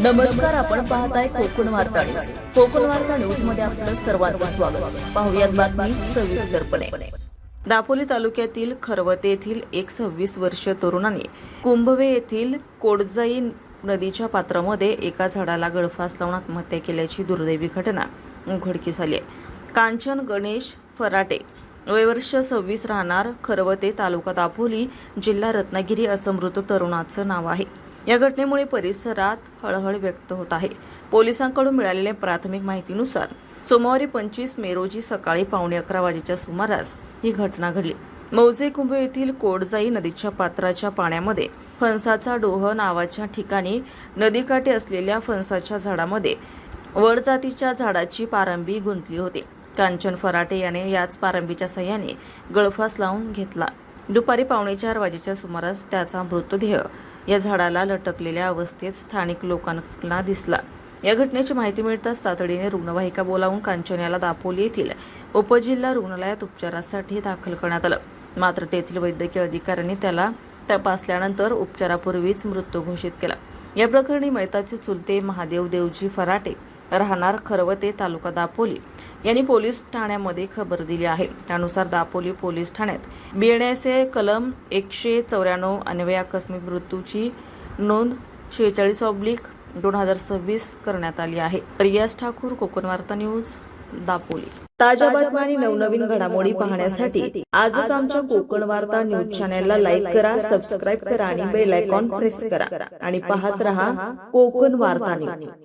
नमस्कार, आपण पाहताय कोकण वार्ता न्यूज. कोकण वार्ता न्यूज मध्ये आपलं सर्वांचं स्वागत. पाहुयात बातमी सविस्तरपणे. दापोली तालुक्यातील खरवते येथील एक 26 वर्षीय तरुणाने कुंभवे येथील कोडजाई नदीच्या पात्रामध्ये एका झाडाला गळफास लावून आत्महत्या केल्याची दुर्दैवी घटना उघडकीस आली आहे. कांचन गणेश फराटे, वय वर्ष 26, राहणार खरवते, तालुका दापोली, जिल्हा रत्नागिरी असं मृत तरुणाचं नाव आहे. या घटनेमुळे परिसरात हळहळ व्यक्त होत आहे. पोलिसांकडून मिळालेल्या प्राथमिक माहितीनुसार सोमवारी 25 मे रोजी सकाळी 11:15 वाजेच्या सुमारास ही घटना घडली. मौजे कुंभ येथील कोडजाई नदीच्या पात्राच्या पाण्यामध्ये फणसाचा डोह नावाच्या ठिकाणी नदीकाठी असलेल्या फणसाच्या झाडामध्ये वड जातीच्या झाडाची पारंबी गुंतली होती. कांचन फराटे याने याच पारंबीच्या साह्याने गळफास लावून घेतला. दुपारी 4:15 वाजेच्या सुमारास त्याचा मृतदेह या झाडाला लटकलेल्या अवस्थेत स्थानिक लोकांना दिसला. या घटनेची माहिती मिळताच तातडीने रुग्णवाहिका बोलावून कांचन याला दापोली येथील उपजिल्हा रुग्णालयात उपचारासाठी दाखल करण्यात आलं. मात्र तेथील वैद्यकीय अधिकाऱ्यांनी त्याला तपासल्यानंतर उपचारापूर्वीच मृत्यू घोषित केला. या प्रकरणी मयताचे चुलते महादेव देवजी फराटे, राहणार खरवते, तालुका दापोली यांनी पोलीस ठाण्यामध्ये खबर दिली आहे. त्यानुसार दापोली पोलीस ठाण्यात BNSA कलम 194 अन्वये आकस्मिक मृत्यूची नोंद 46/2026 करण्यात आली आहे. रियाज ठाकूर, कोकण वार्ता न्यूज, दापोली. ताज्या बातम्या आणि नवनवीन घडामोडी पाहण्यासाठी आजच आमच्या कोकण वार्ता न्यूज चॅनलला लाईक करा, सबस्क्राईब करा आणि बेल आयकॉन प्रेस करा आणि पाहत रहा कोकण वार्ता न्यूज.